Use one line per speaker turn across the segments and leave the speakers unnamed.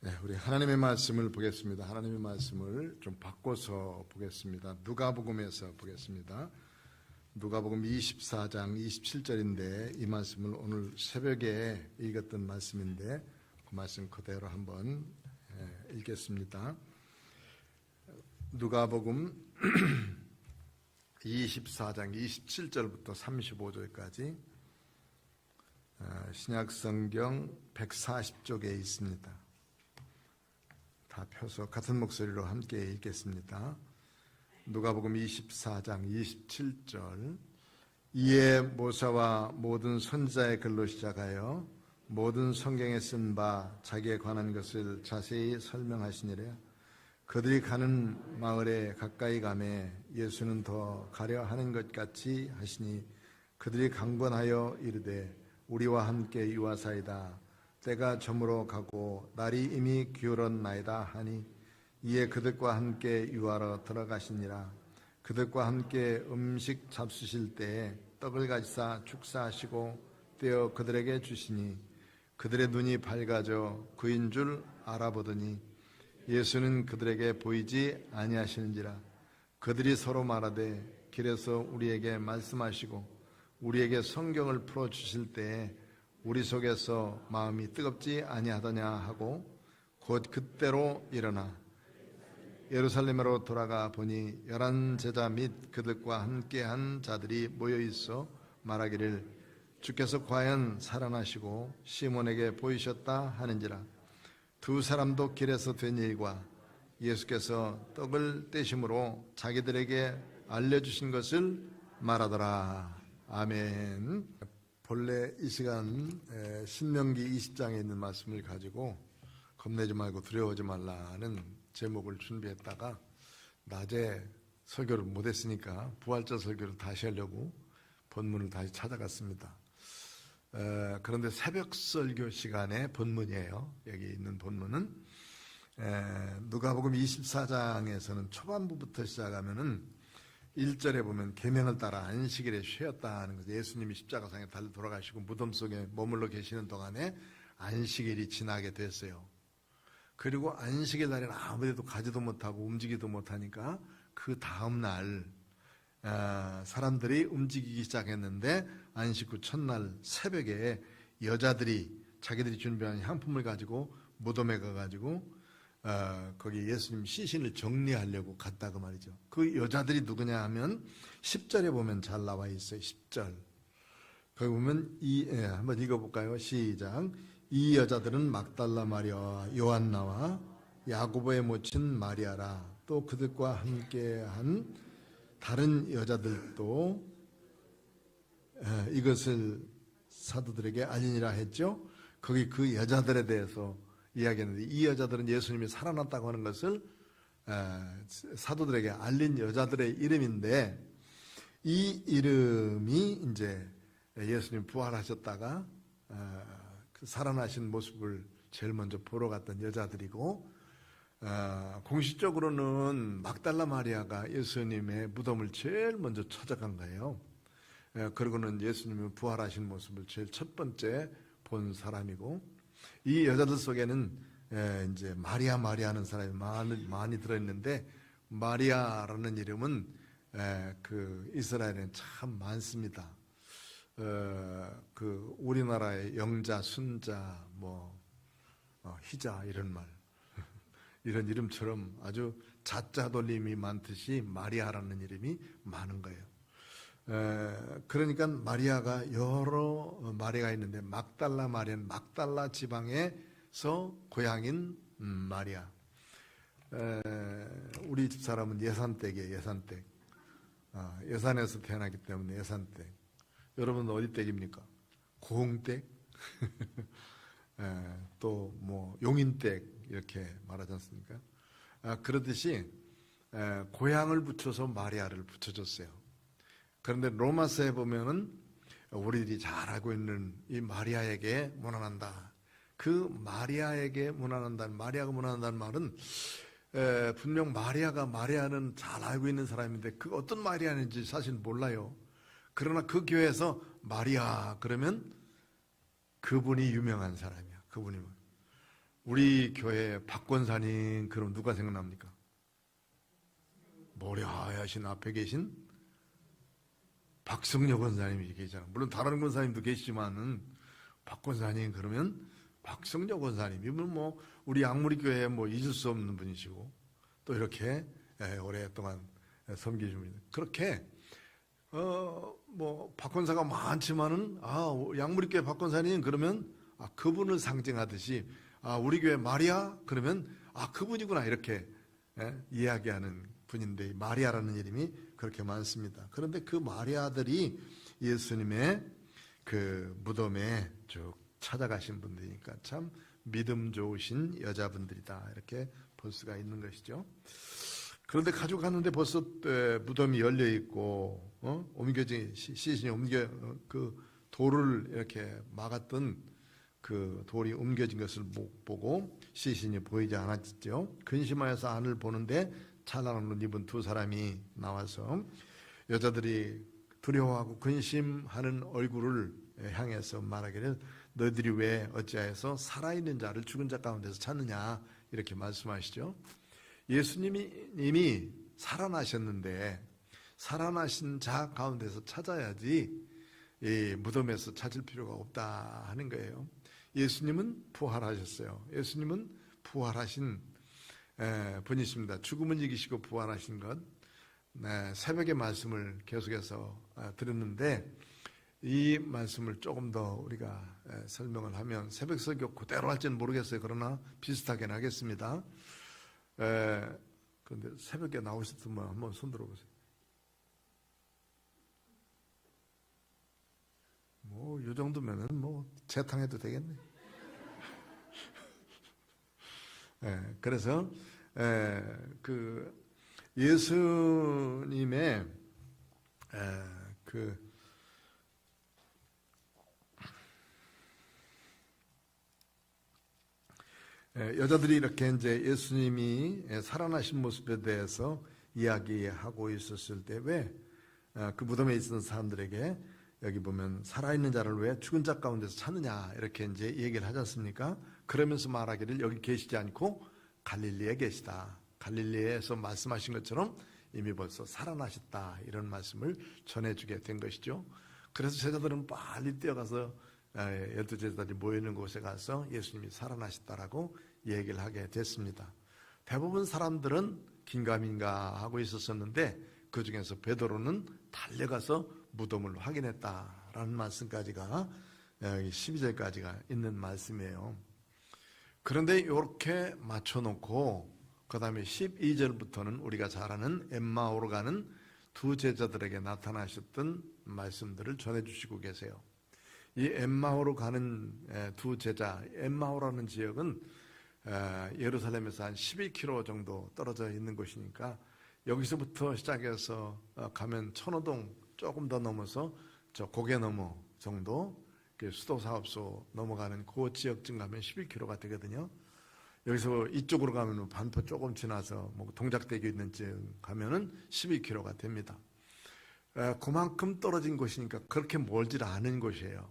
네, 우리 하나님의 말씀을 보겠습니다. 하나님의 말씀을 좀 바꿔서 보겠습니다. 누가복음에서 보겠습니다. 누가복음 24장 27절인데 이 말씀을 오늘 새벽에 읽었던 말씀인데 그 말씀 그대로 한번 읽겠습니다. 누가복음 24장 27절부터 35절까지 신약성경 140쪽에 있습니다. 다 펴서 같은 목소리로 함께 읽겠습니다. 누가복음 24장 27절. 이에 모세와 모든 선지자의 글로 시작하여 모든 성경에 쓴 바 자기에 관한 것을 자세히 설명하시니라. 그들이 가는 마을에 가까이 가매 예수는 더 가려 하는 것 같이 하시니 그들이 강권하여 이르되 우리와 함께 유하사이다. 때가 저물어 가고 날이 이미 기울었나이다 하니 이에 그들과 함께 유하러 들어가시니라. 그들과 함께 음식 잡수실 때에 떡을 가지사 축사하시고 떼어 그들에게 주시니 그들의 눈이 밝아져 그인 줄 알아보더니 예수는 그들에게 보이지 아니하시는지라. 그들이 서로 말하되 길에서 우리에게 말씀하시고 우리에게 성경을 풀어주실 때에 우리 속에서 마음이 뜨겁지 아니하더냐 하고 곧 그때로 일어나 예루살렘으로 돌아가 보니 11 제자 및 그들과 함께한 자들이 모여있어 말하기를 주께서 과연 살아나시고 시몬에게 보이셨다 하는지라. 두 사람도 길에서 된 일과 예수께서 떡을 떼심으로 자기들에게 알려주신 것을 말하더라. 아멘. 본래 이 시간 신명기 20장에 있는 말씀을 가지고 겁내지 말고 두려워하지 말라는 제목을 준비했다가 낮에 설교를 못했으니까 부활절 설교를 다시 하려고 본문을 다시 찾아갔습니다. 그런데 새벽 설교 시간에 본문이에요. 여기 있는 본문은 누가복음 24장에서는 초반부부터 시작하면은 1절에 보면 계명을 따라 안식일에 쉬었다 하는 거죠. 예수님이 십자가상에 달려 돌아가시고 무덤 속에 머물러 계시는 동안에 안식일이 지나게 됐어요. 그리고 안식일 날에는 아무데도 가지도 못하고 움직이도 못하니까 그 다음날 사람들이 움직이기 시작했는데 안식 후 첫날 새벽에 여자들이 자기들이 준비한 향품을 가지고 무덤에 가가지고 거기 예수님 시신을 정리하려고 갔다고 말이죠. 그 여자들이 누구냐 하면 10절에 보면 잘 나와 있어요. 10절 거기 보면 한번 읽어볼까요? 시작. 이 여자들은 막달라 마리아와 요한나와 야고보의 모친 마리아라. 또 그들과 함께한 다른 여자들도 이것을 사도들에게 알리니라 했죠. 거기 그 여자들에 대해서 이야기했는데 이 여자들은 예수님이 살아났다고 하는 것을 사도들에게 알린 여자들의 이름인데 이 이름이 이제 예수님 부활하셨다가 그 살아나신 모습을 제일 먼저 보러 갔던 여자들이고 공식적으로는 막달라 마리아가 예수님의 무덤을 제일 먼저 찾아간 거예요. 그리고는 예수님이 부활하신 모습을 제일 첫 번째 본 사람이고 이 여자들 속에는 이제 마리아는 사람이 많이 들어있는데 마리아라는 이름은 그 이스라엘에는 참 많습니다. 그 우리나라의 영자, 순자, 희자 이런 말 이런 이름처럼 아주 자자 돌림이 많듯이 마리아라는 이름이 많은 거예요. 그러니까 마리아가 여러 마리아가 있는데 막달라 마리아는 막달라 지방에서 고향인 마리아. 우리 집 사람은 예산댁이에요. 예산댁. 예산에서 태어나기 때문에 예산댁. 여러분 어디 댁입니까? 고흥댁? 또 용인댁 이렇게 말하지 않습니까? 그러듯이 고향을 붙여서 마리아를 붙여줬어요. 그런데 로마서에 보면은 우리들이 잘 알고 있는 이 마리아에게 문안한다. 그 마리아에게 문안한다는 마리아가 문안한다는 말은 분명 마리아는 잘 알고 있는 사람인데 그 어떤 마리아인지 사실 몰라요. 그러나 그 교회에서 마리아 그러면 그분이 유명한 사람이야. 그분이 우리 교회 박권사님 그럼 누가 생각납니까? 머리 하얗신 앞에 계신 박성녀 권사님이 계시잖아요. 물론 다른 권사님도 계시지만은 박 권사님 그러면 박성녀 권사님 이분 뭐 우리 양무리 교회에 뭐 잊을 수 없는 분이시고 또 이렇게 오랫동안 섬기신 분이 그렇게 뭐 박권사가 많지만은 양무리 교회 박 권사님 그러면 그분을 상징하듯이 우리 교회 마리아 그러면 그분이구나 이렇게 이야기하는 분인데 마리아라는 이름이 그렇게 많습니다. 그런데 그 마리아들이 예수님의 그 무덤에 쭉 찾아가신 분들이니까 참 믿음 좋으신 여자분들이다 이렇게 볼 수가 있는 것이죠. 그런데 가져갔는데 벌써 무덤이 열려 있고 옮겨진 시신이 옮겨 그 돌을 이렇게 막았던 그 돌이 옮겨진 것을 보고 시신이 보이지 않았죠. 근심하여서 안을 보는데 찬란한 옷 입은 두 사람이 나와서 여자들이 두려워하고 근심하는 얼굴을 향해서 말하기를 너희들이 왜 어찌하여서 살아있는 자를 죽은 자 가운데서 찾느냐 이렇게 말씀하시죠. 예수님이 이미 살아나셨는데 살아나신 자 가운데서 찾아야지 이 무덤에서 찾을 필요가 없다 하는 거예요. 예수님은 부활하셨어요. 예수님은 부활하신 분이십니다. 죽음은 이기시고 부활하신 것. 새벽의 말씀을 계속해서 들었는데 이 말씀을 조금 더 우리가 설명을 하면 새벽 설교 그대로 할지는 모르겠어요. 그러나 비슷하게는 하겠습니다. 그런데 새벽에 나오셨던 분 한번 손 들어보세요. 뭐 이 정도면은 뭐 재탕해도 되겠네. 그래서 그 예수님의 그 여자들이 이렇게 이제 예수님이 살아나신 모습에 대해서 이야기하고 있었을 때 왜 그 무덤에 있었던 사람들에게 여기 보면 살아있는 자를 왜 죽은 자 가운데서 찾느냐 이렇게 이제 얘기를 하지 않습니까? 그러면서 말하기를 여기 계시지 않고 갈릴리에 계시다. 갈릴리에서 말씀하신 것처럼 이미 벌써 살아나셨다 이런 말씀을 전해주게 된 것이죠. 그래서 제자들은 빨리 뛰어가서 12제자들이 모여있는 곳에 가서 예수님이 살아나셨다라고 얘기를 하게 됐습니다. 대부분 사람들은 긴가민가 하고 있었었는데 그 중에서 베드로는 달려가서 무덤을 확인했다라는 말씀까지가 12절까지가 있는 말씀이에요. 그런데 이렇게 맞춰놓고 그 다음에 12절부터는 우리가 잘 아는 엠마오로 가는 두 제자들에게 나타나셨던 말씀들을 전해주시고 계세요. 이 엠마오로 가는 두 제자, 엠마오라는 지역은 예루살렘에서 한 11km 정도 떨어져 있는 곳이니까 여기서부터 시작해서 가면 천호동 조금 더 넘어서 저 고개너머 정도 수도사업소 넘어가는 그 지역쯤 가면 11km가 되거든요. 여기서 이쪽으로 가면 반포 조금 지나서 뭐 동작대교 있는 쯤 가면은 12km가 됩니다. 그만큼 떨어진 곳이니까 그렇게 멀지 않은 곳이에요.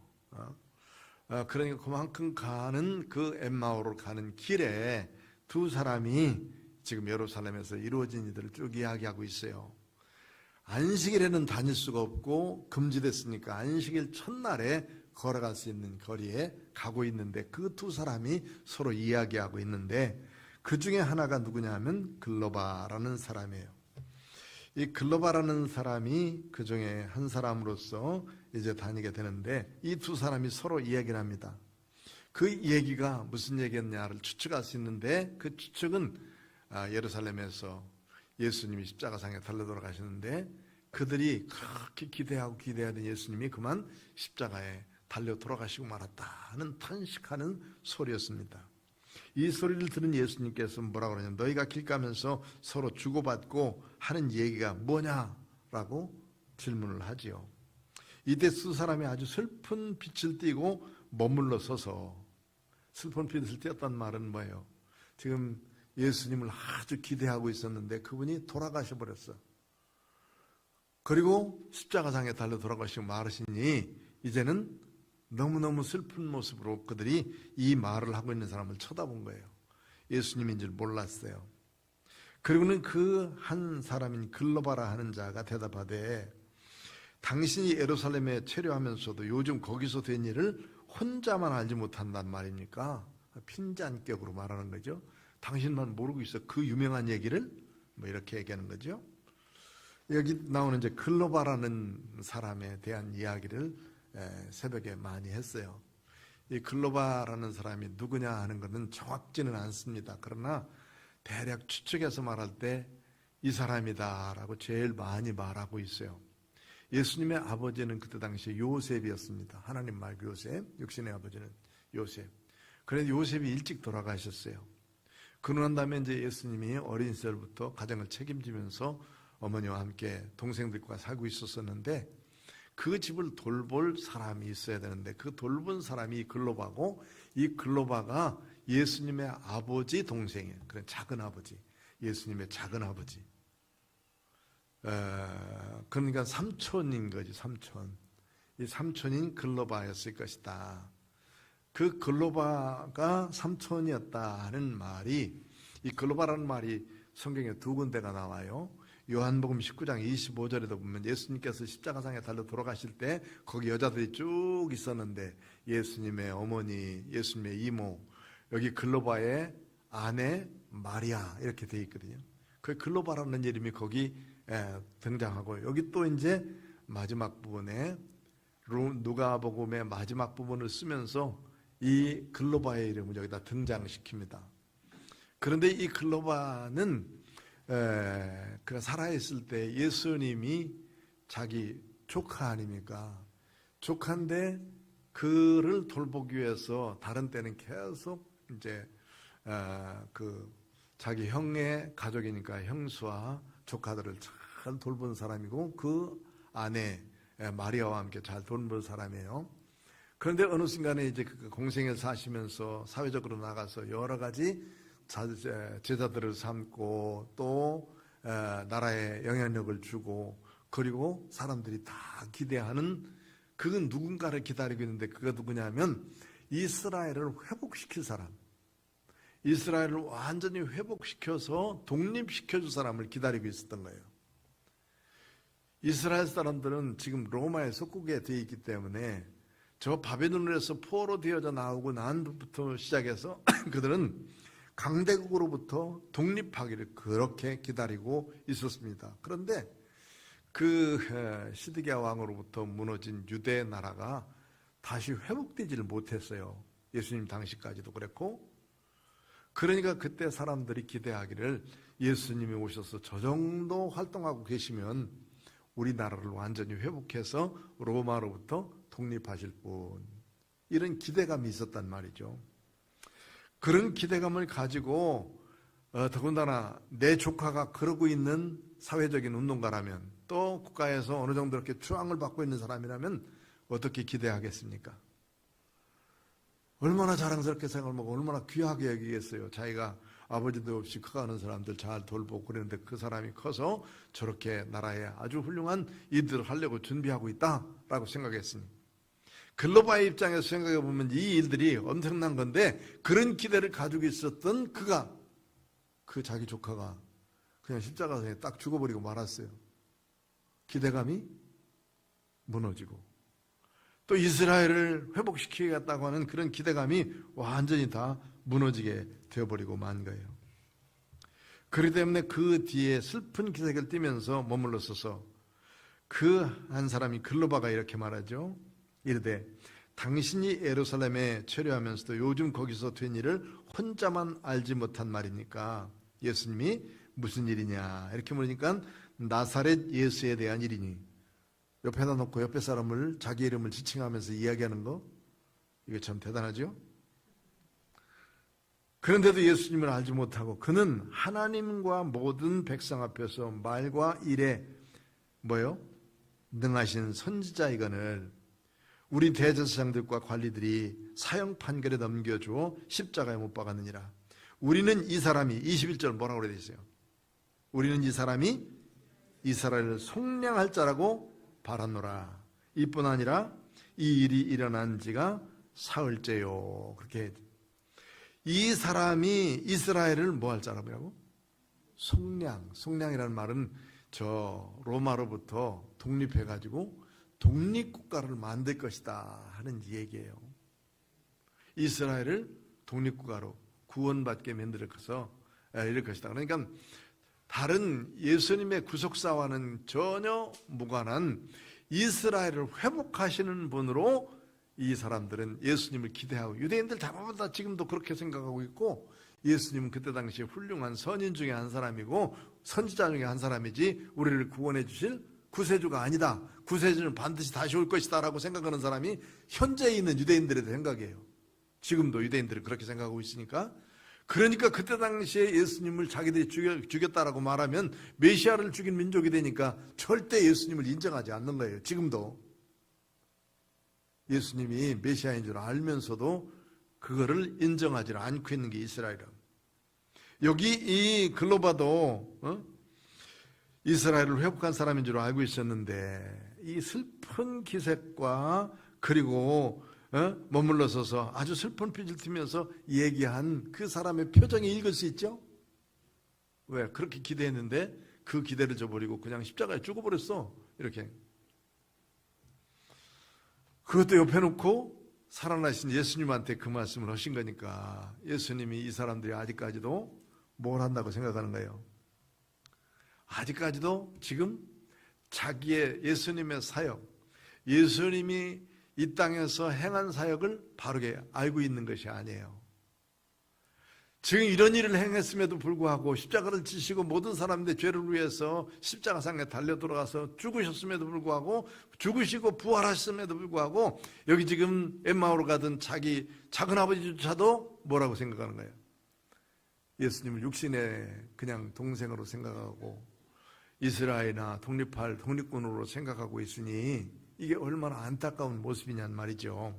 그러니까 그만큼 가는 그 엠마오로 가는 길에 두 사람이 지금 예루살렘에서 이루어진 일들을 쭉 이야기하고 있어요. 안식일에는 다닐 수가 없고 금지됐으니까 안식일 첫날에 걸어갈 수 있는 거리에 가고 있는데 그 두 사람이 서로 이야기하고 있는데 그 중에 하나가 누구냐 하면 글로바라는 사람이에요. 이 글로바라는 사람이 그 중에 한 사람으로서 이제 다니게 되는데 이 두 사람이 서로 이야기를 합니다. 그 얘기가 무슨 얘기였냐를 추측할 수 있는데 그 추측은 예루살렘에서 예수님이 십자가상에 달려 돌아가시는데 그들이 그렇게 기대하던 예수님이 그만 십자가에 달려 돌아가시고 말았다는 탄식하는 소리였습니다. 이 소리를 들은 예수님께서 뭐라고 그러냐면 너희가 길 가면서 서로 주고받고 하는 얘기가 뭐냐라고 질문을 하지요. 이때 두 사람이 아주 슬픈 빛을 띠고 머물러 서서 슬픈 빛을 띄었단 말은 뭐예요? 지금 예수님을 아주 기대하고 있었는데 그분이 돌아가셔 버렸어. 그리고 십자가상에 달려 돌아가시고 말하시니 이제는 너무너무 슬픈 모습으로 그들이 이 말을 하고 있는 사람을 쳐다본 거예요. 예수님인 줄 몰랐어요. 그리고는 그 한 사람인 글로바라 하는 자가 대답하되 당신이 예루살렘에 체류하면서도 요즘 거기서 된 일을 혼자만 알지 못한단 말입니까? 핀잔격으로 말하는 거죠. 당신만 모르고 있어. 그 유명한 얘기를 뭐 이렇게 얘기하는 거죠. 여기 나오는 이제 글로바라는 사람에 대한 이야기를 새벽에 많이 했어요. 이 글로바라는 사람이 누구냐 하는 것은 정확지는 않습니다. 그러나 대략 추측해서 말할 때 이 사람이다라고 제일 많이 말하고 있어요. 예수님의 아버지는 그때 당시에 요셉이었습니다. 하나님 말고 요셉, 육신의 아버지는 요셉. 그런데 요셉이 일찍 돌아가셨어요. 그러고 난 다음에 이제 예수님이 어린 시절부터 가정을 책임지면서 어머니와 함께 동생들과 살고 있었었는데 그 집을 돌볼 사람이 있어야 되는데 그 돌본 사람이 글로바고 이 글로바가 예수님의 아버지 동생이에요. 그런 작은 아버지, 예수님의 작은 아버지. 그러니까 삼촌인 거지, 삼촌. 이 삼촌인 글로바였을 것이다. 그 글로바가 삼촌이었다 하는 말이, 이 글로바라는 말이 성경에 두 군데가 나와요. 요한복음 19장 25절에도 보면 예수님께서 십자가상에 달려 돌아가실 때 거기 여자들이 쭉 있었는데 예수님의 어머니, 예수님의 이모, 여기 글로바의 아내 마리아 이렇게 돼 있거든요. 그 글로바라는 이름이 거기 등장하고 여기 또 이제 마지막 부분에 누가복음의 마지막 부분을 쓰면서 이 글로바의 이름을 여기다 등장시킵니다. 그런데 이 글로바는 그가 살아있을 때 예수님이 자기 조카 아닙니까? 조카인데 그를 돌보기 위해서 다른 때는 계속 이제 그 자기 형의 가족이니까 형수와 조카들을 잘 돌본 사람이고 그 아내 마리아와 함께 잘 돌본 사람이에요. 그런데 어느 순간에 이제 그 공생을 사시면서 사회적으로 나가서 여러 가지 제자들을 삼고 또 나라에 영향력을 주고 그리고 사람들이 다 기대하는 그 누군가를 기다리고 있는데 그가 누구냐면 이스라엘을 회복시킬 사람, 이스라엘을 완전히 회복시켜서 독립시켜줄 사람을 기다리고 있었던 거예요. 이스라엘 사람들은 지금 로마의 속국에 되어 있기 때문에 저 바벨론에서 포로 되어져 나오고 난 후부터 시작해서 그들은 강대국으로부터 독립하기를 그렇게 기다리고 있었습니다. 그런데 그 시드기야 왕으로부터 무너진 유대 나라가 다시 회복되지를 못했어요. 예수님 당시까지도 그랬고, 그러니까 그때 사람들이 기대하기를 예수님이 오셔서 저 정도 활동하고 계시면 우리나라를 완전히 회복해서 로마로부터 독립하실 분, 이런 기대감이 있었단 말이죠. 그런 기대감을 가지고 더군다나 내 조카가 그러고 있는 사회적인 운동가라면 또 국가에서 어느 정도 이렇게 추앙을 받고 있는 사람이라면 어떻게 기대하겠습니까? 얼마나 자랑스럽게 생각하고 얼마나 귀하게 여기겠어요. 자기가 아버지도 없이 커가는 사람들 잘 돌보고 그러는데 그 사람이 커서 저렇게 나라에 아주 훌륭한 일들을 하려고 준비하고 있다라고 생각했으니, 글로바의 입장에서 생각해 보면 이 일들이 엄청난 건데 그런 기대를 가지고 있었던 그가, 그 자기 조카가 그냥 십자가상에 딱 죽어버리고 말았어요. 기대감이 무너지고 또 이스라엘을 회복시키겠다고 하는 그런 기대감이 완전히 다 무너지게 되어버리고 만 거예요. 그렇기 때문에 그 뒤에 슬픈 기색을 띠면서 머물러 서서 그 한 사람이 글로바가 이렇게 말하죠. 이르되 당신이 예루살렘에 체류하면서도 요즘 거기서 된 일을 혼자만 알지 못한 말입니까? 예수님이 무슨 일이냐 이렇게 물으니까 나사렛 예수에 대한 일이니, 옆에다 놓고 옆에 사람을 자기 이름을 지칭하면서 이야기하는 거, 이거 참 대단하죠? 그런데도 예수님을 알지 못하고 그는 하나님과 모든 백성 앞에서 말과 일에 능하신 선지자이거늘 우리 대제사장들과 관리들이 사형 판결에 넘겨주어 십자가에 못 박았느니라. 우리는 이 사람이 21절 뭐라고 그래 있어요? 우리는 이 사람이 이스라엘을 속량할 자라고 바랐노라. 이뿐 아니라 이 일이 일어난 지가 사흘째요. 그렇게 이 사람이 이스라엘을 뭐 할 사람이라고? 속량이라는 말은 저 로마로부터 독립해가지고 독립국가를 만들 것이다 하는 얘기예요. 이스라엘을 독립국가로 구원받게 만들어서 이럴 것이다. 그러니까 다른 예수님의 구속사와는 전혀 무관한 이스라엘을 회복하시는 분으로 이 사람들은 예수님을 기대하고, 유대인들 대부분 다 지금도 그렇게 생각하고 있고, 예수님은 그때 당시에 훌륭한 선인 중에 한 사람이고 선지자 중에 한 사람이지 우리를 구원해 주실 구세주가 아니다. 구세주는 반드시 다시 올 것이다 라고 생각하는 사람이 현재 있는 유대인들의 생각이에요. 지금도 유대인들은 그렇게 생각하고 있으니까. 그러니까 그때 당시에 예수님을 자기들이 죽였다라고 말하면 메시아를 죽인 민족이 되니까 절대 예수님을 인정하지 않는 거예요. 지금도 예수님이 메시아인 줄 알면서도 그거를 인정하지 않고 있는 게 이스라엘이에요. 여기 이 글로바도 이스라엘을 회복한 사람인 줄 알고 있었는데 이 슬픈 기색과 그리고 머물러 서서 아주 슬픈 빛을 띠면서 얘기한 그 사람의 표정이 읽을 수 있죠? 왜? 그렇게 기대했는데 그 기대를 저버리고 그냥 십자가에 죽어버렸어. 이렇게. 그것도 옆에 놓고 살아나신 예수님한테 그 말씀을 하신 거니까 예수님이 이 사람들이 아직까지도 뭘 한다고 생각하는 거예요? 아직까지도 지금 자기의 예수님의 사역, 예수님이 이 땅에서 행한 사역을 바르게 알고 있는 것이 아니에요. 지금 이런 일을 행했음에도 불구하고 십자가를 지시고 모든 사람들의 죄를 위해서 십자가상에 달려 들어가서 죽으셨음에도 불구하고 죽으시고 부활하셨음에도 불구하고 여기 지금 엠마오로 가던 자기 작은아버지조차도 뭐라고 생각하는 거예요? 예수님을 육신의 그냥 동생으로 생각하고 이스라엘이나 독립할 독립군으로 생각하고 있으니 이게 얼마나 안타까운 모습이냔 말이죠.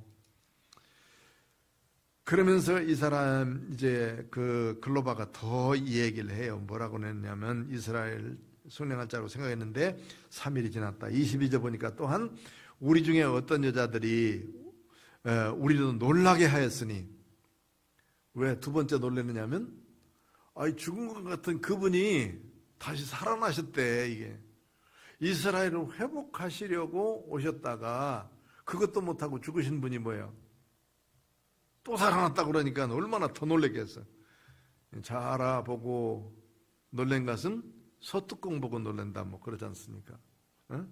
그러면서 이 사람 이제 그 글로바가 더 이 얘기를 해요. 뭐라고 했냐면 이스라엘 속량할 자로 생각했는데 3일이 지났다. 22절 보니까 또한 우리 중에 어떤 여자들이 우리도 놀라게 하였으니, 왜 두 번째 놀라느냐면 죽은 것 같은 그분이 다시 살아나셨대. 이게 이스라엘을 회복하시려고 오셨다가 그것도 못하고 죽으신 분이 뭐예요? 또 살아났다고 그러니까 얼마나 더 놀랬겠어. 잘 알아보고 놀란 것은 소뚜껑 보고 놀란다 뭐 그러지 않습니까? 응?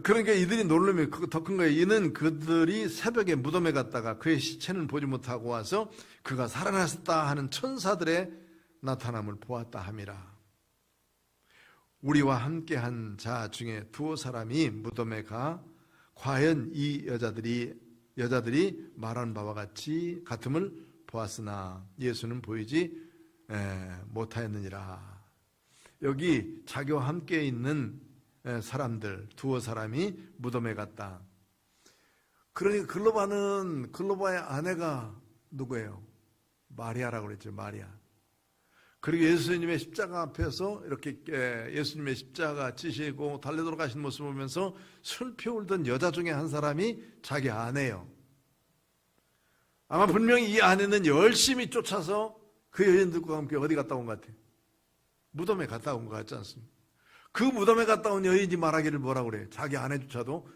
그러니까 이들이 놀라면 그거 더 큰 거예요. 이는 그들이 새벽에 무덤에 갔다가 그의 시체는 보지 못하고 와서 그가 살아났다 하는 천사들의 나타남을 보았다 함이라. 우리와 함께한 자 중에 두어 사람이 무덤에 가 과연 이 여자들이 말한 바와 같음을 보았으나 예수는 보이지 못하였느니라. 여기 자기와 함께 있는 사람들 두어 사람이 무덤에 갔다. 그러니까 글로바의 아내가 누구예요? 마리아라고 그랬죠. 마리아. 그리고 예수님의 십자가 앞에서 이렇게 예수님의 십자가 지시고 달려 돌아가신 모습을 보면서 슬피 울던 여자 중에 한 사람이 자기 아내예요. 아마 분명히 이 아내는 열심히 쫓아서 그 여인들과 함께 어디 갔다 온 것 같아요? 무덤에 갔다 온 것 같지 않습니까? 그 무덤에 갔다 온 여인이 말하기를 뭐라고 그래요? 자기 아내조차도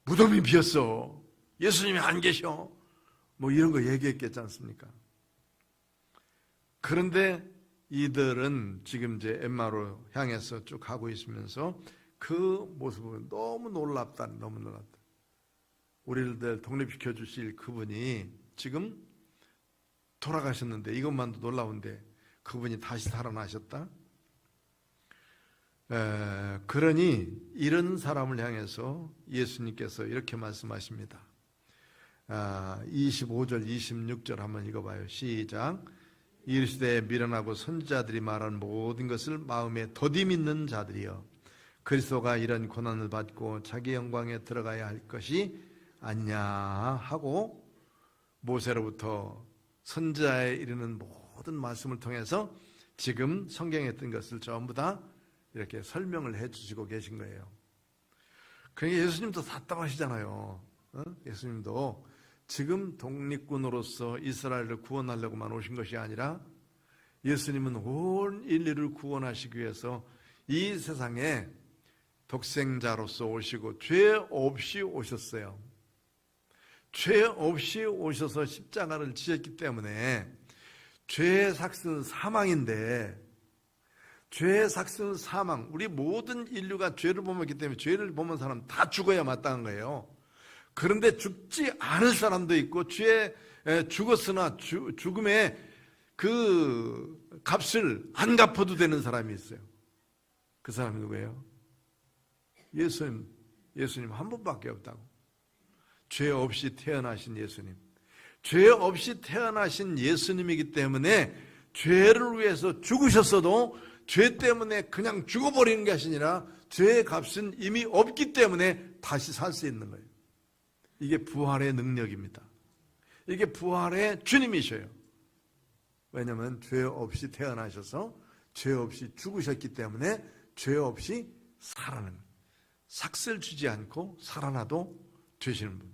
무덤이 비었어. 예수님이 안 계셔. 뭐 이런 거 얘기했겠지 않습니까? 그런데 이들은 지금 이제 엠마로 향해서 쭉 가고 있으면서 그 모습은 너무 놀랍다. 너무 놀랍다. 우리를 독립시켜 주실 그분이 지금 돌아가셨는데 이것만도 놀라운데 그분이 다시 살아나셨다. 그러니 이런 사람을 향해서 예수님께서 이렇게 말씀하십니다. 25절 26절 한번 읽어봐요. 시작. 이르시되 미련하고 선지자들이 말한 모든 것을 마음에 더디 믿는 자들이여, 그리스도가 이런 고난을 받고 자기 영광에 들어가야 할 것이 아니냐 하고 모세로부터 선지자에 이르는 모든 말씀을 통해서 지금 성경에 있던 것을 전부 다 이렇게 설명을 해 주시고 계신 거예요. 그러니까 예수님도 답답하시잖아요. 예수님도 지금 독립군으로서 이스라엘을 구원하려고만 오신 것이 아니라 예수님은 온 인류를 구원하시기 위해서 이 세상에 독생자로서 오시고 죄 없이 오셨어요. 죄 없이 오셔서 십자가를 지셨기 때문에 죄의 삭스는 사망인데, 죄의 삭스는 사망, 우리 모든 인류가 죄를 범했기 때문에 죄를 범한 사람 다 죽어야 마땅한 거예요. 그런데 죽지 않을 사람도 있고 죄에 죽었으나 죽음의 그 값을 안 갚아도 되는 사람이 있어요. 그 사람이 누구예요? 예수님 한 분밖에 없다고. 죄 없이 태어나신 예수님. 죄 없이 태어나신 예수님이기 때문에 죄를 위해서 죽으셨어도 죄 때문에 그냥 죽어버리는 것이 아니라 죄의 값은 이미 없기 때문에 다시 살 수 있는 거예요. 이게 부활의 능력입니다. 이게 부활의 주님이셔요. 왜냐하면 죄 없이 태어나셔서 죄 없이 죽으셨기 때문에 죄 없이 살아나는, 삭슬 주지 않고 살아나도 되시는 분.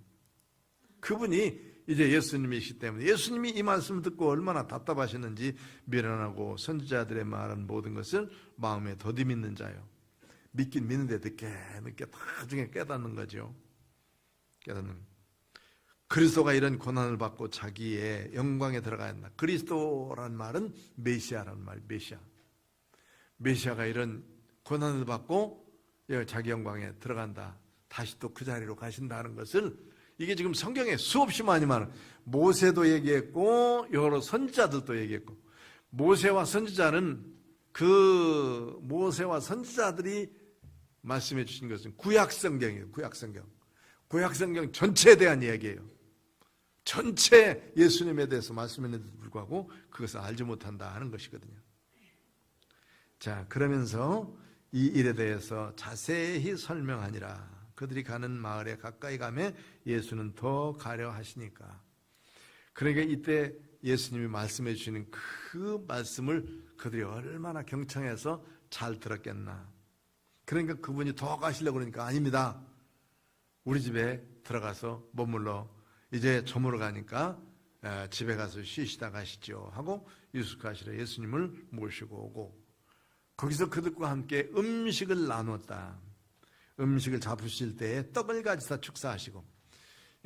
그분이 이제 예수님이시기 때문에 예수님이 이 말씀을 듣고 얼마나 답답하셨는지 미련하고 선지자들의 말한 모든 것을 마음에 더디 믿는 자요. 믿긴 믿는데 늦게 나중에 깨닫는 거죠. 깨닫는. 그리스도가 이런 고난을 받고 자기의 영광에 들어가야 한다. 그리스도란 말은 메시아라는 말, 메시아. 메시아가 이런 고난을 받고 자기 영광에 들어간다. 다시 또 그 자리로 가신다는 것을, 이게 지금 성경에 수없이 많이 말해요. 모세도 얘기했고 여러 선지자들도 얘기했고, 모세와 선지자는 그 모세와 선지자들이 말씀해 주신 것은 구약성경이에요. 구약성경 전체에 대한 이야기예요. 전체 예수님에 대해서 말씀했는데도 불구하고 그것을 알지 못한다 하는 것이거든요. 자, 그러면서 이 일에 대해서 자세히 설명하니라. 그들이 가는 마을에 가까이 가매 예수는 더 가려 하시니까. 그러니까 이때 예수님이 말씀해 주시는 그 말씀을 그들이 얼마나 경청해서 잘 들었겠나. 그러니까 그분이 더 가시려고 그러니까 아닙니다. 우리 집에 들어가서 머물러 이제 저물어 가니까 집에 가서 쉬시다 가시죠 하고 유숙하시러 예수님을 모시고 오고, 거기서 그들과 함께 음식을 나눴다. 음식을 잡수실 때에 떡을 가지다 축사하시고,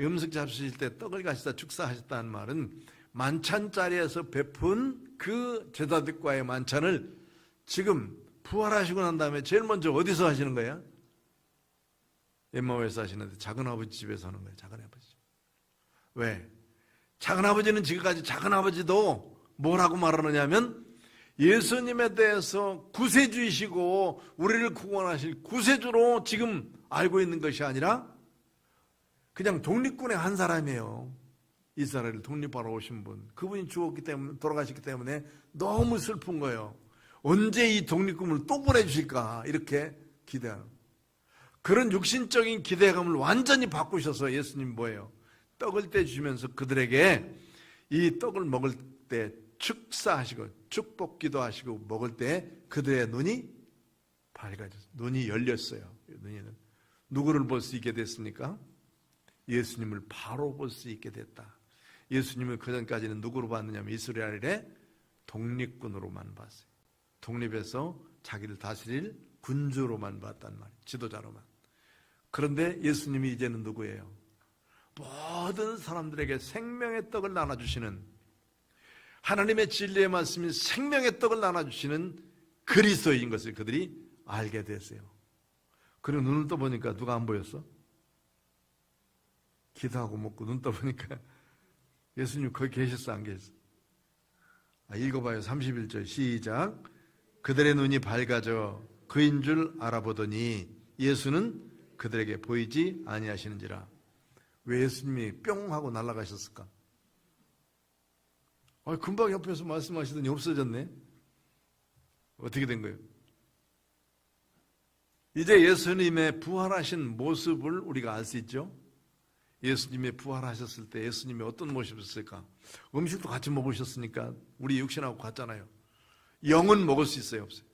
음식 잡수실 때 떡을 가지다 축사하셨다는 말은 만찬 자리에서 베푼 그 제자들과의 만찬을 지금 부활하시고 난 다음에 제일 먼저 어디서 하시는 거예요? 엠마오에서 하시는데 작은아버지 집에서 하는 거예요. 작은아버지. 왜? 작은아버지는 지금까지 작은아버지도 뭐라고 말하느냐면 예수님에 대해서 구세주이시고 우리를 구원하실 구세주로 지금 알고 있는 것이 아니라 그냥 독립군의 한 사람이에요. 이스라엘을 독립하러 오신 분. 그분이 죽었기 때문에, 돌아가셨기 때문에 너무 슬픈 거예요. 언제 이 독립군을 또 보내주실까 이렇게 기대하는, 그런 육신적인 기대감을 완전히 바꾸셔서 예수님 뭐예요? 떡을 떼주시면서 그들에게 이 떡을 먹을 때 축사하시고 축복 기도하시고 먹을 때 그들의 눈이 밝아졌어요. 눈이 열렸어요. 눈에는 누구를 볼 수 있게 됐습니까? 예수님을 바로 볼 수 있게 됐다. 예수님을 그전까지는 누구로 봤느냐면 이스라엘의 독립군으로만 봤어요. 독립해서 자기를 다스릴 군주로만 봤단 말이에요. 지도자로만. 그런데 예수님이 이제는 누구예요? 모든 사람들에게 생명의 떡을 나눠주시는, 하나님의 진리의 말씀이 생명의 떡을 나눠주시는 그리스도인 것을 그들이 알게 됐어요. 그리고 눈을 떠보니까 누가 안 보였어? 기도하고 먹고 눈 떠보니까 예수님 거기 계셨어 안 계셨어? 읽어봐요. 31절 시작. 그들의 눈이 밝아져 그인 줄 알아보더니 예수는 그들에게 보이지 아니하시는지라. 왜 예수님이 뿅 하고 날아가셨을까? 금방 옆에서 말씀하시더니 없어졌네. 어떻게 된 거예요? 이제 예수님의 부활하신 모습을 우리가 알 수 있죠. 예수님이 부활하셨을 때 예수님이 어떤 모습이었을까? 음식도 같이 먹으셨으니까 우리 육신하고 같잖아요. 영은 먹을 수 있어요, 없어요?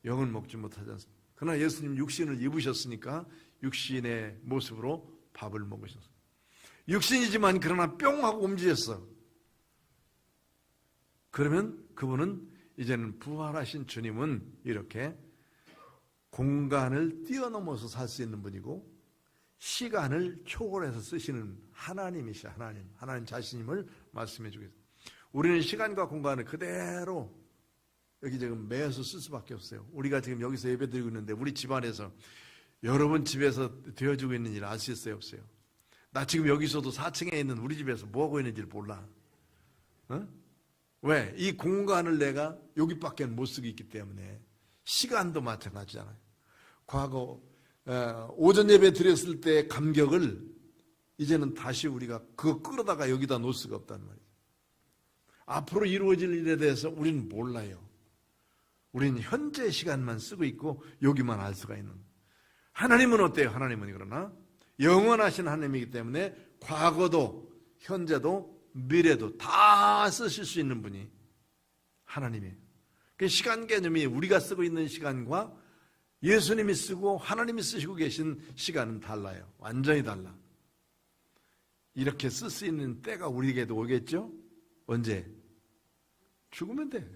영은 먹지 못하지 않습니까? 그러나 예수님 육신을 입으셨으니까 육신의 모습으로 밥을 먹으셨어요. 육신이지만 그러나 뿅 하고 움직였어. 그러면 그분은 이제는 부활하신 주님은 이렇게 공간을 뛰어넘어서 살 수 있는 분이고 시간을 초월해서 쓰시는 하나님이시죠. 하나님 자신임을 말씀해 주겠습니다. 우리는 시간과 공간을 그대로 여기 지금 매여서 쓸 수밖에 없어요. 우리가 지금 여기서 예배 드리고 있는데 우리 집안에서 여러분 집에서 되어지고 있는 일 아시겠어요? 없어요? 나 지금 여기서도 4층에 있는 우리 집에서 뭐하고 있는지를 몰라. 어? 왜? 이 공간을 내가 여기밖에 못 쓰고 있기 때문에. 시간도 마찬가지잖아요. 과거 오전 예배 드렸을 때 감격을 이제는 다시 우리가 그거 끌어다가 여기다 놓을 수가 없단 말이에요. 앞으로 이루어질 일에 대해서 우리는 몰라요. 우리는 현재 시간만 쓰고 있고 여기만 알 수가 있는. 하나님은 어때요? 하나님은 그러나 영원하신 하나님이기 때문에 과거도 현재도 미래도 다 쓰실 수 있는 분이 하나님이에요. 그 시간 개념이 우리가 쓰고 있는 시간과 예수님이 쓰고 하나님이 쓰시고 계신 시간은 달라요. 완전히 달라. 이렇게 쓸 수 있는 때가 우리에게도 오겠죠? 언제? 죽으면 돼.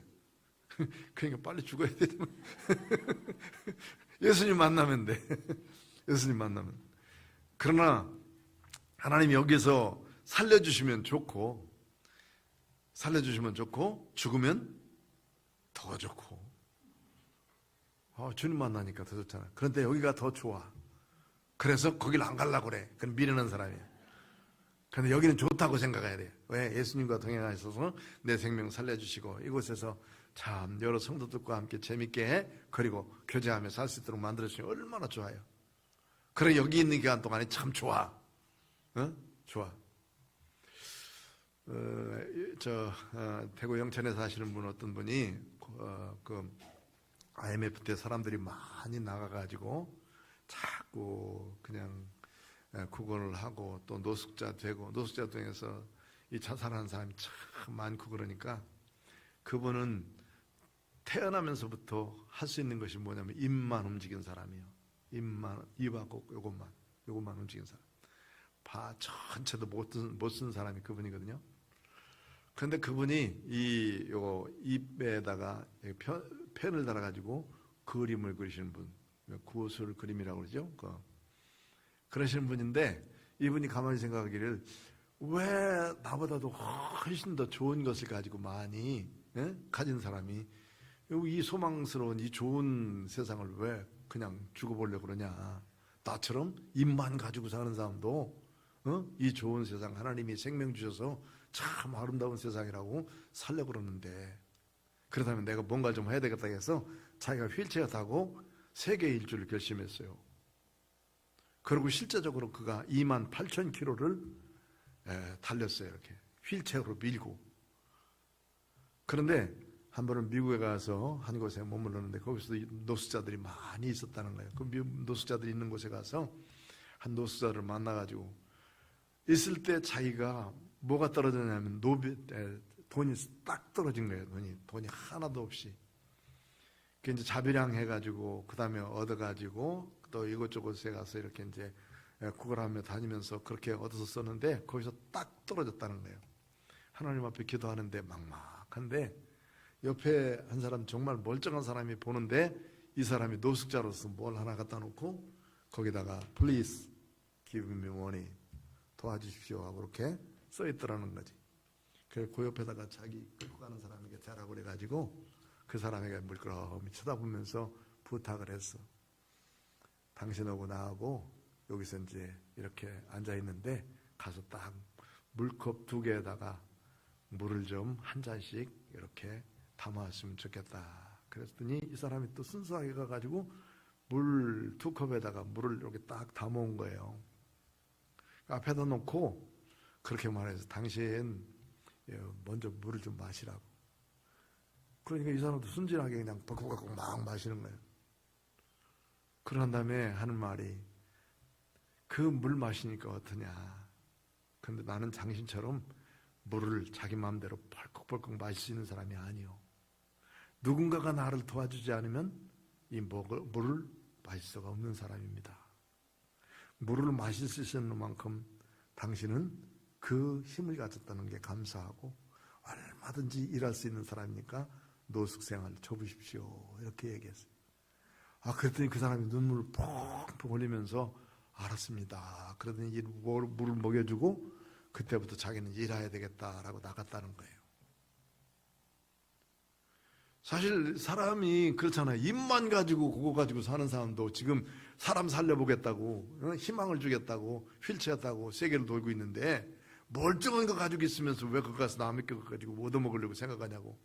그러니까 빨리 죽어야 돼. 예수님 만나면 돼. 예수님 만나면. 그러나 하나님이 여기서 살려주시면 좋고 죽으면 더 좋고 주님 만나니까 더 좋잖아. 그런데 여기가 더 좋아. 그래서 거기를 안 가려고 그래. 그건 미련한 사람이야. 그런데 여기는 좋다고 생각해야 돼. 왜? 예수님과 동행하셔서 내 생명 살려주시고 이곳에서 참 여러 성도들과 함께 재밌게 그리고 교제하며 살 수 있도록 만들어주시면 얼마나 좋아요. 그래 여기 있는 기간 동안에 참 좋아. 좋아. 대구 영천에 사시는 분 어떤 분이 그 IMF 때 사람들이 많이 나가가지고 자꾸 그냥 구걸을 하고 또 노숙자 되고 노숙자 등에서 이 자살하는 사람이 참 많고 그러니까 그분은 태어나면서부터 할 수 있는 것이 뭐냐면 입만 움직인 사람이에요. 입하고 요것만 움직인 사람. 전체도 못 쓴 사람이 그분이거든요. 그런데 그분이 요 입에다가 펜을 달아가지고 그림을 그리시는 분, 구술 그림이라고 그러죠. 그러시는 분인데 이분이 가만히 생각하기를 왜 나보다도 훨씬 더 좋은 것을 가지고 많이 가진 사람이 이 소망스러운 이 좋은 세상을 왜 그냥 죽어보려고 그러냐. 나처럼 입만 가지고 사는 사람도 이 좋은 세상 하나님이 생명 주셔서 참 아름다운 세상이라고 살려고 그러는데 그렇다면 내가 뭔가 좀 해야 되겠다 해서 자기가 휠체어 타고 세계 일주를 결심했어요. 그리고 실제적으로 그가 28,000km를 달렸어요. 이렇게 휠체어로 밀고. 그런데 한 번은 미국에 가서 한 곳에 머물렀는데 거기서 노숙자들이 많이 있었다는 거예요. 그 노숙자들이 있는 곳에 가서 한 노숙자를 만나가지고 있을 때 자기가 뭐가 떨어졌냐면 돈이 딱 떨어진 거예요. 돈이 하나도 없이. 그 이제 자비량 해가지고 그 다음에 얻어가지고 또 이곳저곳에 가서 이렇게 이제 구걸하며 다니면서 그렇게 얻어서 썼는데 거기서 딱 떨어졌다는 거예요. 하나님 앞에 기도하는데 막막한데 옆에 한 사람 정말 멀쩡한 사람이 보는데 이 사람이 노숙자로서 뭘 하나 갖다 놓고 거기다가 Please give me money 도와주십시오 하고 그렇게 써있더라는 거지. 그래서 그 옆에다가 자기 끌고 가는 사람에게 대라고 그래가지고 그 사람에게 물끄러미 쳐다보면서 부탁을 했어. 당신하고 나하고 여기서 이제 이렇게 앉아있는데 가서 딱 물컵 2개에다가 물을 좀 한 잔씩 이렇게 담아왔으면 좋겠다. 그랬더니 이 사람이 또 순수하게 가가지고 물 2컵에다가 물을 이렇게 딱 담아온 거예요. 앞에다 놓고 그렇게 말해서 당신 먼저 물을 좀 마시라고. 그러니까 이 사람도 순진하게 그냥 벌컥벌컥 막 마시는 거예요. 그런 다음에 하는 말이 그 물 마시니까 어떠냐. 근데 나는 당신처럼 물을 자기 마음대로 벌컥벌컥 마실 수 있는 사람이 아니요. 누군가가 나를 도와주지 않으면 이 물을 마실 수가 없는 사람입니다. 물을 마실 수 있는 만큼 당신은 그 힘을 가졌다는 게 감사하고 얼마든지 일할 수 있는 사람이니까 노숙생활 접으십시오. 이렇게 얘기했어요. 그랬더니 그 사람이 눈물을 펑펑 흘리면서 알았습니다. 그러더니 물을 먹여주고 그때부터 자기는 일해야 되겠다라고 나갔다는 거예요. 사실 사람이 그렇잖아요. 입만 가지고 그거 가지고 사는 사람도 지금 사람 살려보겠다고 희망을 주겠다고 휠체어타고 세계를 돌고 있는데 멀쩡한 거 가지고 있으면서 왜 그거 가서 남의 거 가지고 얻어먹으려고 생각하냐고.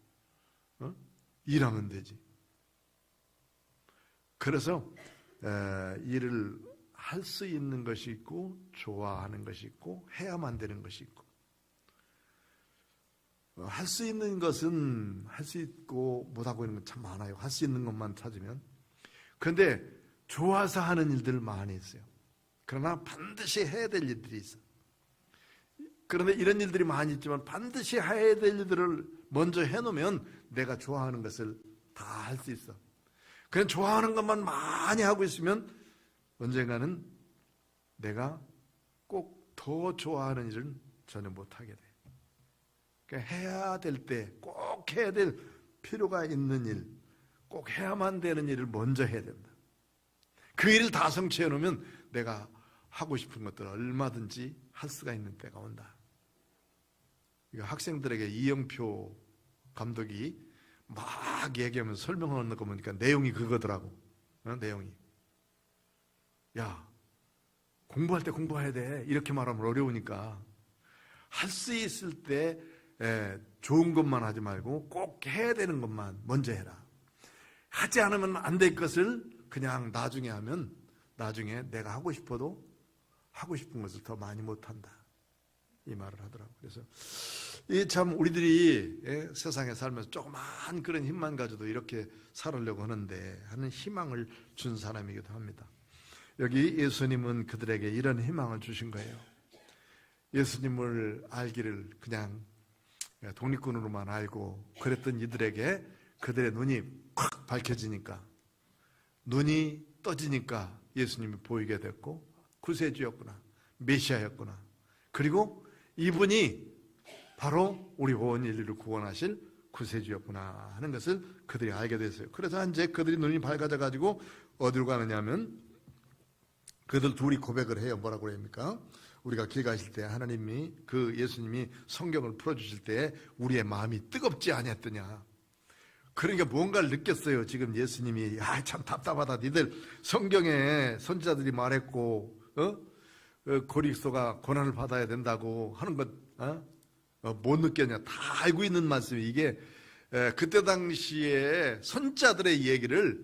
일하면 되지. 그래서 일을 할 수 있는 것이 있고 좋아하는 것이 있고 해야만 되는 것이 있고, 할 수 있는 것은 할 수 있고 못하고 있는 건 참 많아요. 할 수 있는 것만 찾으면. 그런데 좋아서 하는 일들 많이 있어요. 그러나 반드시 해야 될 일들이 있어요. 그런데 이런 일들이 많이 있지만 반드시 해야 될 일들을 먼저 해놓으면 내가 좋아하는 것을 다 할 수 있어. 그냥 좋아하는 것만 많이 하고 있으면 언젠가는 내가 꼭 더 좋아하는 일은 전혀 못하게 돼. 그러니까 해야 될 때 꼭 해야 될 필요가 있는 일, 꼭 해야만 되는 일을 먼저 해야 된다. 그 일을 다 성취해 놓으면 내가 하고 싶은 것들을 얼마든지 할 수가 있는 때가 온다. 학생들에게 이영표 감독이 막 얘기하면서 설명하는 거 보니까 내용이 그거더라고. 내용이. 야, 공부할 때 공부해야 돼. 이렇게 말하면 어려우니까 할 수 있을 때 좋은 것만 하지 말고 꼭 해야 되는 것만 먼저 해라. 하지 않으면 안 될 것을 그냥 나중에 하면 나중에 내가 하고 싶어도 하고 싶은 것을 더 많이 못한다. 이 말을 하더라고요. 그래서 이 참 우리들이 세상에 살면서 조그만 그런 힘만 가져도 이렇게 살으려고 하는데 하는 희망을 준 사람이기도 합니다. 여기 예수님은 그들에게 이런 희망을 주신 거예요. 예수님을 알기를 그냥 독립군으로만 알고 그랬던 이들에게 그들의 눈이 콱 밝혀지니까, 눈이 떠지니까 예수님이 보이게 됐고 구세주였구나, 메시아였구나, 그리고 이분이 바로 우리 온 인류를 구원하실 구세주였구나 하는 것을 그들이 알게 됐어요. 그래서 이제 그들이 눈이 밝아져 가지고 어디로 가느냐 하면 그들 둘이 고백을 해요. 뭐라고 합니까? 우리가 길 가실 때 하나님이 예수님이 성경을 풀어주실 때 우리의 마음이 뜨겁지 아니었더냐. 그러니까 뭔가를 느꼈어요. 지금 예수님이 참 답답하다. 니들 성경에 선지자들이 말했고 고리스도가 고난을 받아야 된다고 하는 것 못 느꼈냐. 다 알고 있는 말씀이 이게 그때 당시에 선지자들의 얘기를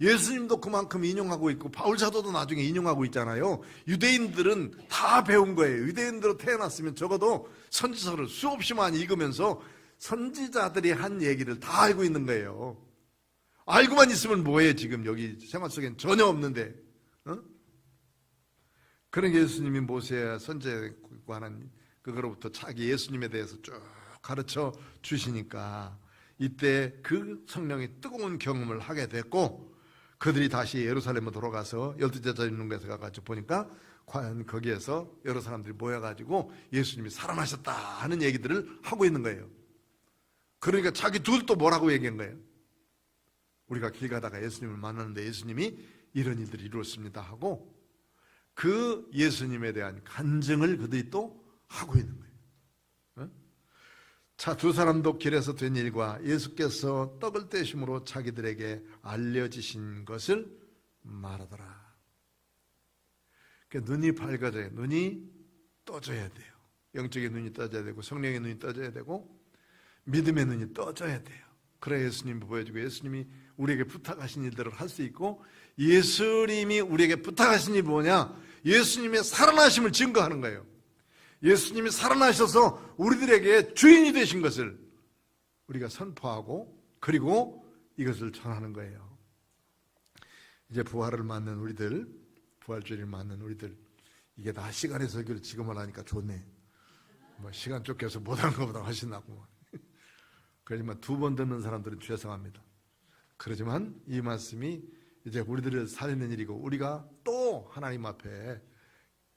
예수님도 그만큼 인용하고 있고 바울 사도도 나중에 인용하고 있잖아요. 유대인들은 다 배운 거예요. 유대인들로 태어났으면 적어도 선지서를 수없이 많이 읽으면서 선지자들이 한 얘기를 다 알고 있는 거예요. 알고만 있으면 뭐해. 지금 여기 생활 속엔 전혀 없는데. 그런 예수님이 모세와 선지자에 관한 그거로부터 자기 예수님에 대해서 쭉 가르쳐 주시니까 이때 그 성령의 뜨거운 경험을 하게 됐고, 그들이 다시 예루살렘으로 돌아가서 12제자 있는 곳에 가가지고 보니까 과연 거기에서 여러 사람들이 모여가지고 예수님이 살아나셨다 하는 얘기들을 하고 있는 거예요. 그러니까 자기 둘 또 뭐라고 얘기한 거예요? 우리가 길 가다가 예수님을 만났는데 예수님이 이런 일들을 이루었습니다 하고 그 예수님에 대한 간증을 그들이 또 하고 있는 거예요. 자, 두 사람도 길에서 된 일과 예수께서 떡을 떼심으로 자기들에게 알려지신 것을 말하더라. 그러니까 눈이 밝아져야, 눈이 떠져야 돼요. 영적인 눈이 떠져야 되고 성령의 눈이 떠져야 되고 믿음의 눈이 떠져야 돼요. 그래야 예수님이 보여주고 예수님이 우리에게 부탁하신 일들을 할 수 있고, 예수님이 우리에게 부탁하신 일이 뭐냐? 예수님의 살아나심을 증거하는 거예요. 예수님이 살아나셔서 우리들에게 주인이 되신 것을 우리가 선포하고 그리고 이것을 전하는 거예요. 이제 부활을 맞는 우리들, 부활주의를 맞는 우리들, 이게 다 시간의 설교를 지금을 하니까 좋네. 시간 쫓겨서 못하는 것보다 훨씬 낫고. 그렇지만 두 번 듣는 사람들은 죄송합니다. 그렇지만 이 말씀이 이제 우리들을 살리는 일이고 우리가 또 하나님 앞에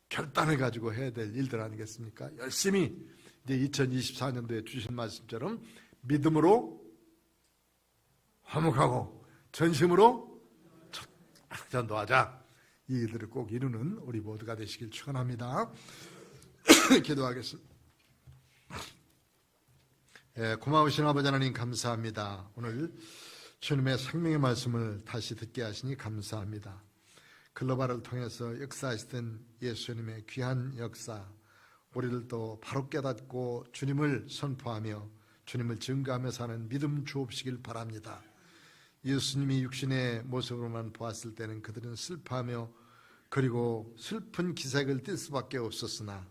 결단을 가지고 해야 될 일들 아니겠습니까? 열심히 이제 2024년도에 주신 말씀처럼 믿음으로 화목하고 전심으로 전도하자. 이 일들을 꼭 이루는 우리 모두가 되시길 축원합니다. 기도하겠습니다. 고마우신 아버지 하나님 감사합니다. 오늘 주님의 생명의 말씀을 다시 듣게 하시니 감사합니다. 글로벌을 통해서 역사하시던 예수님의 귀한 역사, 우리들도 바로 깨닫고 주님을 선포하며 주님을 증거하며 사는 믿음 주옵시길 바랍니다. 예수님이 육신의 모습으로만 보았을 때는 그들은 슬퍼하며 그리고 슬픈 기색을 띌 수밖에 없었으나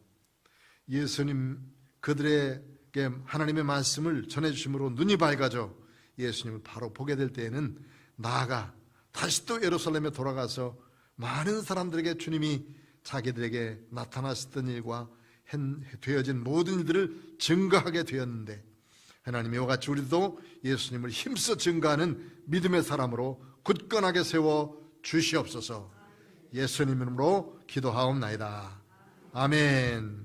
예수님 그들에게 하나님의 말씀을 전해주심으로 눈이 밝아져 예수님을 바로 보게 될 때에는 나아가 다시 또 예루살렘에 돌아가서 많은 사람들에게 주님이 자기들에게 나타나셨던 일과 되어진 모든 일들을 증거하게 되었는데 하나님 이와 같이 우리도 예수님을 힘써 증거하는 믿음의 사람으로 굳건하게 세워 주시옵소서. 예수님 이름으로 기도하옵나이다. 아멘.